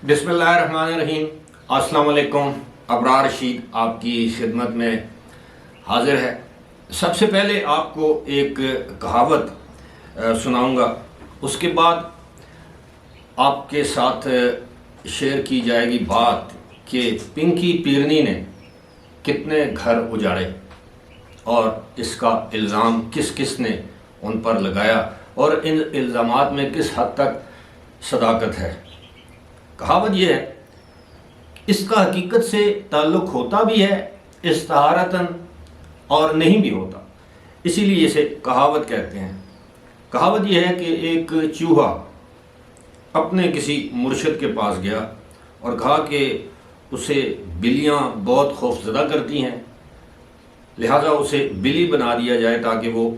بسم اللہ الرحمن الرحیم۔ السلام علیکم۔ ابرار رشید آپ کی خدمت میں حاضر ہے۔ سب سے پہلے آپ کو ایک کہاوت سناؤں گا، اس کے بعد آپ کے ساتھ شیئر کی جائے گی بات کہ پنکی پیرنی نے کتنے گھر اجاڑے اور اس کا الزام کس کس نے ان پر لگایا اور ان الزامات میں کس حد تک صداقت ہے۔ کہاوت یہ ہے، اس کا حقیقت سے تعلق ہوتا بھی ہے استعارتاً اور نہیں بھی ہوتا، اسی لیے اسے کہاوت کہتے ہیں۔ کہاوت یہ ہے کہ ایک چوہا اپنے کسی مرشد کے پاس گیا اور کہا کہ اسے بلیاں بہت خوفزدہ کرتی ہیں، لہٰذا اسے بلی بنا دیا جائے تاکہ وہ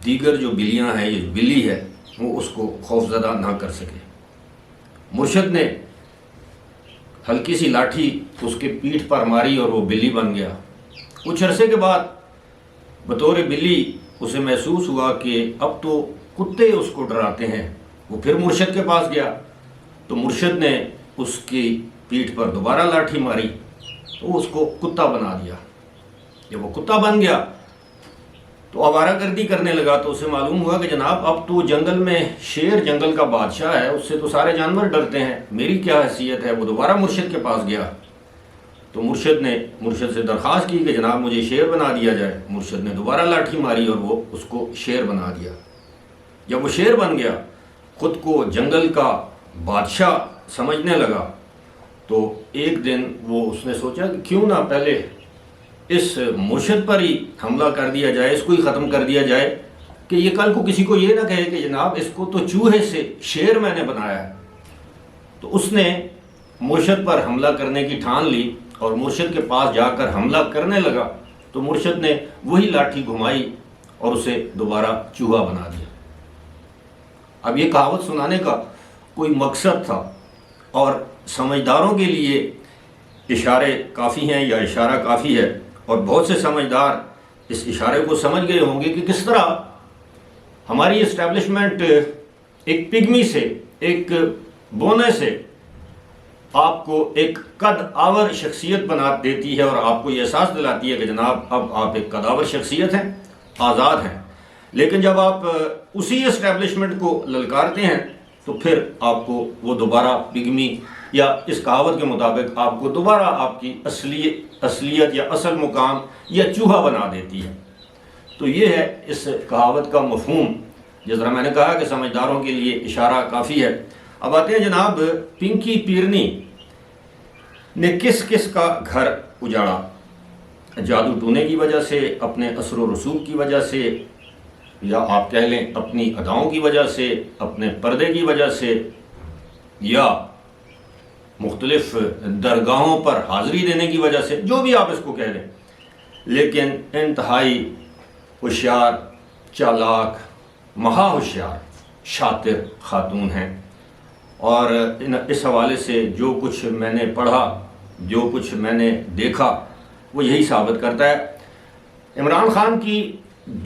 دیگر جو بلیاں ہیں، یہ بلی ہے، وہ اس کو خوفزدہ نہ کر سکے۔ مرشد نے ہلکی سی لاٹھی اس کے پیٹھ پر ماری اور وہ بلی بن گیا۔ کچھ عرصے کے بعد بطور بلی اسے محسوس ہوا کہ اب تو کتے اس کو ڈراتے ہیں۔ وہ پھر مرشد کے پاس گیا تو مرشد نے اس کی پیٹھ پر دوبارہ لاٹھی ماری تو اس کو کتا بنا دیا۔ جب وہ کتا بن گیا تو آوارہ گردی کرنے لگا تو اسے معلوم ہوا کہ جناب اب تو جنگل میں شیر جنگل کا بادشاہ ہے، اس سے تو سارے جانور ڈرتے ہیں، میری کیا حیثیت ہے۔ وہ دوبارہ مرشد کے پاس گیا تو مرشد نے سے درخواست کی کہ جناب مجھے شیر بنا دیا جائے۔ مرشد نے دوبارہ لاٹھی ماری اور وہ اس کو شیر بنا دیا۔ جب وہ شیر بن گیا، خود کو جنگل کا بادشاہ سمجھنے لگا، تو ایک دن اس نے سوچا کہ کیوں نہ پہلے اس مرشد پر ہی حملہ کر دیا جائے، اس کو ہی ختم کر دیا جائے کہ یہ کل کو کسی کو یہ نہ کہے کہ جناب اس کو تو چوہے سے شیر میں نے بنایا ہے۔ تو اس نے مرشد پر حملہ کرنے کی ٹھان لی اور مرشد کے پاس جا کر حملہ کرنے لگا تو مرشد نے وہی لاٹھی گھمائی اور اسے دوبارہ چوہا بنا دیا۔ اب یہ کہاوت سنانے کا کوئی مقصد تھا اور سمجھداروں کے لیے اشارے کافی ہیں یا اشارہ کافی ہے، اور بہت سے سمجھدار اس اشارے کو سمجھ گئے ہوں گے کہ کس طرح ہماری اسٹیبلشمنٹ ایک پگمی سے، ایک بونے سے آپ کو ایک قد آور شخصیت بنا دیتی ہے اور آپ کو یہ احساس دلاتی ہے کہ جناب اب آپ ایک قد آور شخصیت ہیں، آزاد ہیں۔ لیکن جب آپ اسی اسٹیبلشمنٹ کو للکارتے ہیں تو پھر آپ کو وہ دوبارہ پگمی یا اس کہاوت کے مطابق آپ کو دوبارہ آپ کی اصلیت یا اصل مقام یا چوہا بنا دیتی ہے۔ تو یہ ہے اس کہاوت کا مفہوم، جس طرح میں نے کہا کہ سمجھداروں کے لیے اشارہ کافی ہے۔ اب آتے ہیں جناب، پنکی پیرنی نے کس کس کا گھر اجاڑا؟ جادو ٹونے کی وجہ سے، اپنے اثر و رسوخ کی وجہ سے، یا آپ کہہ لیں اپنی اداؤں کی وجہ سے، اپنے پردے کی وجہ سے، یا مختلف درگاہوں پر حاضری دینے کی وجہ سے، جو بھی آپ اس کو کہہ لیں، لیکن انتہائی ہوشیار، چالاک، مہا ہوشیار، شاطر خاتون ہیں۔ اور اس حوالے سے جو کچھ میں نے پڑھا، جو کچھ میں نے دیکھا، وہ یہی ثابت کرتا ہے۔ عمران خان کی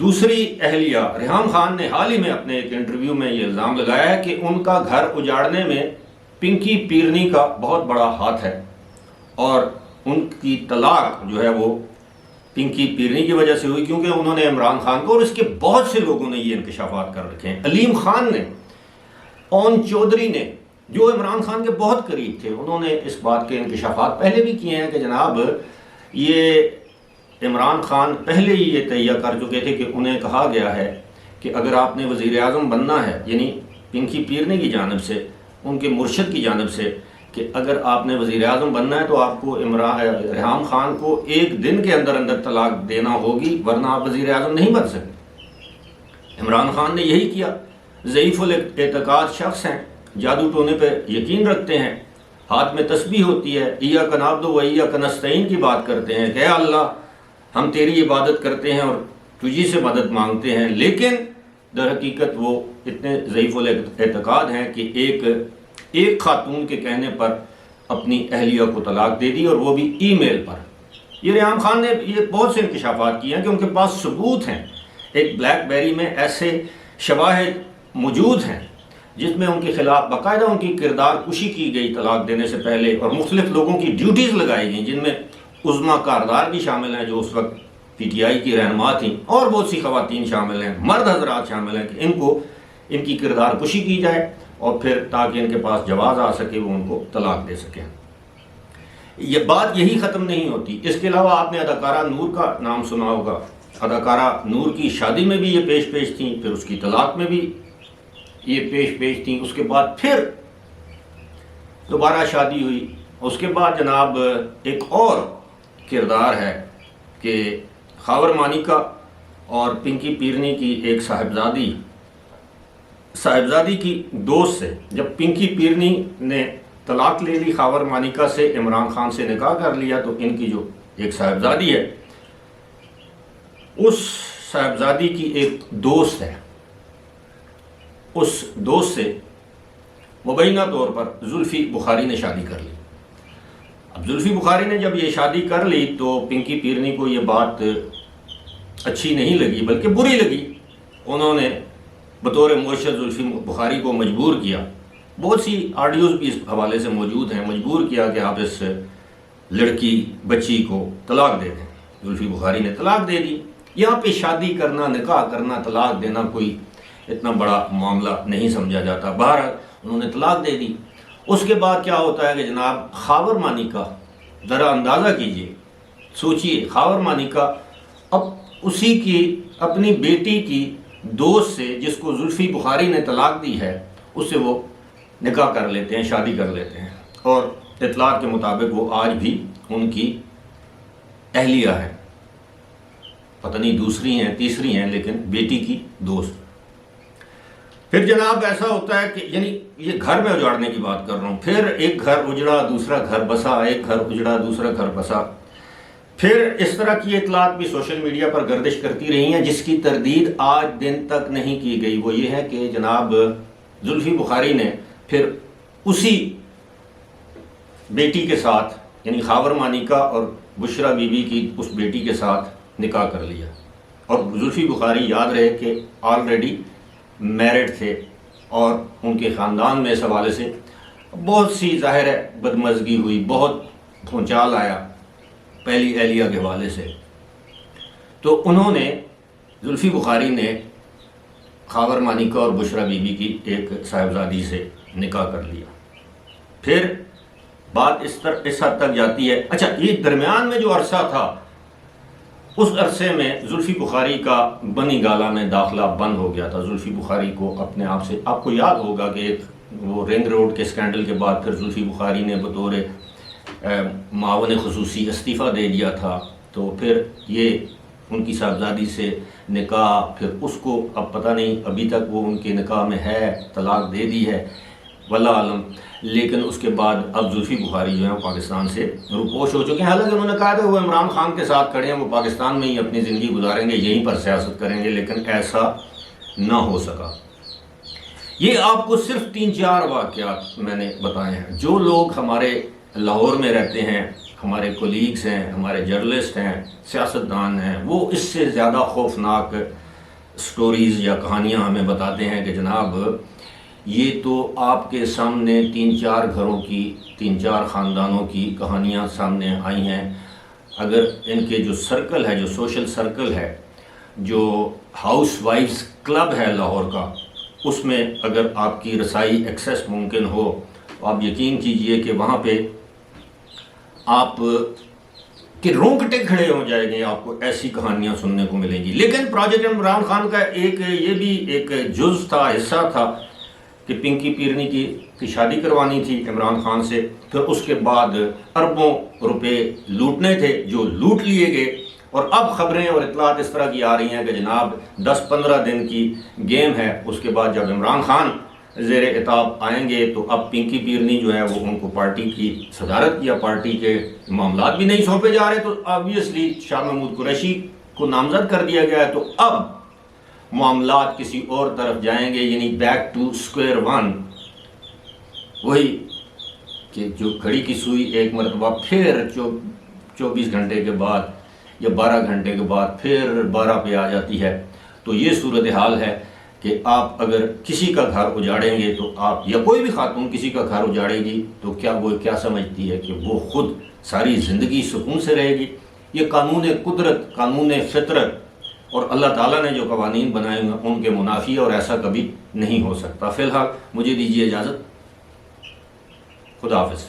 دوسری اہلیہ ریحام خان نے حال ہی میں اپنے ایک انٹرویو میں یہ الزام لگایا ہے کہ ان کا گھر اجاڑنے میں پنکی پیرنی کا بہت بڑا ہاتھ ہے، اور ان کی طلاق جو ہے وہ پنکی پیرنی کی وجہ سے ہوئی، کیونکہ انہوں نے عمران خان کو، اور اس کے بہت سے لوگوں نے یہ انکشافات کر رکھے ہیں۔ علیم خان نے، اون چودھری نے، جو عمران خان کے بہت قریب تھے، انہوں نے اس بات کے انکشافات پہلے بھی کیے ہیں کہ جناب یہ عمران خان پہلے ہی یہ تہیہ کر چکے تھے کہ انہیں کہا گیا ہے کہ اگر آپ نے وزیر اعظم بننا ہے، یعنی پنکی پیرنی کی جانب سے، ان کے مرشد کی جانب سے، کہ اگر آپ نے وزیر اعظم بننا ہے تو آپ کو ریحام خان کو ایک دن کے اندر اندر طلاق دینا ہوگی، ورنہ آپ وزیر اعظم نہیں بن سکتے۔ عمران خان نے یہی کیا۔ ضعیف الاعتقاد شخص ہیں، جادو ٹونے پہ یقین رکھتے ہیں، ہاتھ میں تسبیح ہوتی ہے، ایاک نعبد و ایاک نستعین کی بات کرتے ہیں کہ اے اللہ ہم تیری عبادت کرتے ہیں اور تجھی سے مدد مانگتے ہیں، لیکن در حقیقت وہ اتنے ضعیف الاعتقاد ہیں کہ ایک خاتون کے کہنے پر اپنی اہلیہ کو طلاق دے دی، اور وہ بھی ای میل پر۔ یہ ریحام خان نے یہ بہت سے انکشافات کیے ہیں کہ ان کے پاس ثبوت ہیں، ایک بلیک بیری میں ایسے شواہد موجود ہیں جس میں ان کے خلاف باقاعدہ ان کی کردار کشی کی گئی طلاق دینے سے پہلے، اور مختلف لوگوں کی ڈیوٹیز لگائی گئیں جن میں عظمیٰ کاردار بھی شامل ہیں جو اس وقت پی ٹی آئی کی رہنما تھیں، اور بہت سی خواتین شامل ہیں، مرد حضرات شامل ہیں، کہ ان کی کردار کشی کی جائے اور پھر تاکہ ان کے پاس جواز آ سکے وہ ان کو طلاق دے سکیں۔ یہ بات یہی ختم نہیں ہوتی، اس کے علاوہ آپ نے اداکارہ نور کا نام سنا ہوگا۔ اداکارہ نور کی شادی میں بھی یہ پیش تھیں، پھر اس کی طلاق میں بھی یہ پیش تھیں، اس کے بعد پھر دوبارہ شادی ہوئی۔ اس کے بعد جناب ایک اور کردار ہے کہ خاور مانیکا اور پنکی پیرنی کی ایک صاحبزادی کی دوست سے جب پنکی پیرنی نے طلاق لے لی خاور مانیکا سے، عمران خان سے نکاح کر لیا، تو ان کی جو ایک صاحبزادی ہے اس صاحبزادی کی ایک دوست ہے، اس دوست سے مبینہ طور پر زلفی بخاری نے شادی کر لی۔ اب زلفی بخاری نے جب یہ شادی کر لی تو پنکی پیرنی کو یہ بات اچھی نہیں لگی بلکہ بری لگی۔ انہوں نے بطور مرشد زلفی بخاری کو مجبور کیا، بہت سی آڈیوز بھی اس حوالے سے موجود ہیں، مجبور کیا کہ آپ اس لڑکی بچی کو طلاق دے دیں۔ زلفی بخاری نے طلاق دے دی۔ یہاں پہ شادی کرنا، نکاح کرنا، طلاق دینا کوئی اتنا بڑا معاملہ نہیں سمجھا جاتا۔ بہرحال انہوں نے طلاق دے دی۔ اس کے بعد کیا ہوتا ہے کہ جناب خاور مانیکا، ذرا اندازہ کیجئے، سوچئے، خاور مانیکا اب اسی کی اپنی بیٹی کی دوست سے جس کو زلفی بخاری نے طلاق دی ہے اس سے وہ نکاح کر لیتے ہیں، شادی کر لیتے ہیں، اور اطلاع کے مطابق وہ آج بھی ان کی اہلیہ ہے، پتہ نہیں دوسری ہیں تیسری ہیں، لیکن بیٹی کی دوست۔ پھر جناب ایسا ہوتا ہے کہ یعنی یہ گھر میں اجاڑنے کی بات کر رہا ہوں، پھر ایک گھر اجڑا دوسرا گھر بسا، ایک گھر اجڑا دوسرا گھر بسا۔ پھر اس طرح کی اطلاعات بھی سوشل میڈیا پر گردش کرتی رہی ہیں جس کی تردید آج دن تک نہیں کی گئی۔ وہ یہ ہے کہ جناب زلفی بخاری نے پھر اسی بیٹی کے ساتھ یعنی خاور مانیکا اور بشرا بی بی کی اس بیٹی کے ساتھ نکاح کر لیا، اور زلفی بخاری یاد رہے کہ آلریڈی میرڈ تھے، اور ان کے خاندان میں اس حوالے سے بہت سی ظاہر ہے بدمزگی ہوئی، بہت بھونچال آیا پہلی اہلیہ کے حوالے سے۔ تو انہوں نے زلفی بخاری نے خاور مانیکا اور بشرا بی بی کی ایک صاحبزادی سے نکاح کر لیا۔ پھر بات اس حد تک جاتی ہے، اچھا یہ درمیان میں جو عرصہ تھا اس عرصے میں زلفی بخاری کا بنی گالا میں داخلہ بند ہو گیا تھا۔ زلفی بخاری کو اپنے آپ سے، آپ کو یاد ہوگا کہ وہ رنگ روڈ کے سکینڈل کے بعد پھر زلفی بخاری نے بطور معاون خصوصی استعفیٰ دے دیا تھا، تو پھر یہ ان کی صاحبزادی سے نکاح، پھر اس کو اب پتہ نہیں ابھی تک وہ ان کے نکاح میں ہے، طلاق دے دی ہے واللہ عالم، لیکن اس کے بعد اب زلفی بخاری جو ہیں پاکستان سے روپوش ہو چکے ہیں۔ حالانکہ انہوں نے کہا تھا وہ عمران خان کے ساتھ کھڑے ہیں، وہ پاکستان میں ہی اپنی زندگی گزاریں گے، یہیں پر سیاست کریں گے، لیکن ایسا نہ ہو سکا۔ یہ آپ کو صرف 3-4 واقعات میں نے بتائے ہیں۔ جو لوگ ہمارے لاہور میں رہتے ہیں، ہمارے کولیگز ہیں، ہمارے جرنلسٹ ہیں، سیاستدان ہیں، وہ اس سے زیادہ خوفناک سٹوریز یا کہانیاں ہمیں بتاتے ہیں کہ جناب یہ تو آپ کے سامنے 3-4 گھروں کی، 3-4 خاندانوں کی کہانیاں سامنے آئی ہیں۔ اگر ان کے جو سرکل ہے، جو سوشل سرکل ہے، جو ہاؤس وائفز کلب ہے لاہور کا، اس میں اگر آپ کی رسائی ایکسیس ممکن ہو تو آپ یقین کیجئے کہ وہاں پہ آپ کے رونگٹے کھڑے ہو جائیں گے، آپ کو ایسی کہانیاں سننے کو ملیں گی۔ لیکن پروجیکٹ عمران خان کا یہ بھی ایک جز تھا، حصہ تھا کہ پنکی پیرنی کی شادی کروانی تھی عمران خان سے، پھر اس کے بعد اربوں روپے لوٹنے تھے جو لوٹ لیے گئے، اور اب خبریں اور اطلاعات اس طرح کی آ رہی ہیں کہ جناب 10-15 دن کی گیم ہے، اس کے بعد جب عمران خان زیر اطاعت آئیں گے تو اب پنکی پیرنی جو ہے وہ ان کو پارٹی کی صدارت یا پارٹی کے معاملات بھی نہیں سونپے جا رہے، تو آبویسلی شاہ محمود قریشی کو نامزد کر دیا گیا ہے، تو اب معاملات کسی اور طرف جائیں گے، یعنی بیک ٹو سکوئر ون، وہی کہ جو گھڑی کی سوئی ایک مرتبہ پھر 24 گھنٹے کے بعد یا 12 گھنٹے کے بعد پھر 12 پہ آ جاتی ہے۔ تو یہ صورتحال ہے کہ آپ اگر کسی کا گھر اجاڑیں گے تو آپ، یا کوئی بھی خاتون کسی کا گھر اجاڑے گی تو وہ کیا سمجھتی ہے کہ وہ خود ساری زندگی سکون سے رہے گی؟ یہ قانون قدرت، قانون فطرت اور اللہ تعالیٰ نے جو قوانین بنائے ہیں ان کے منافی، اور ایسا کبھی نہیں ہو سکتا۔ فی الحال مجھے دیجیے اجازت، خدا حافظ۔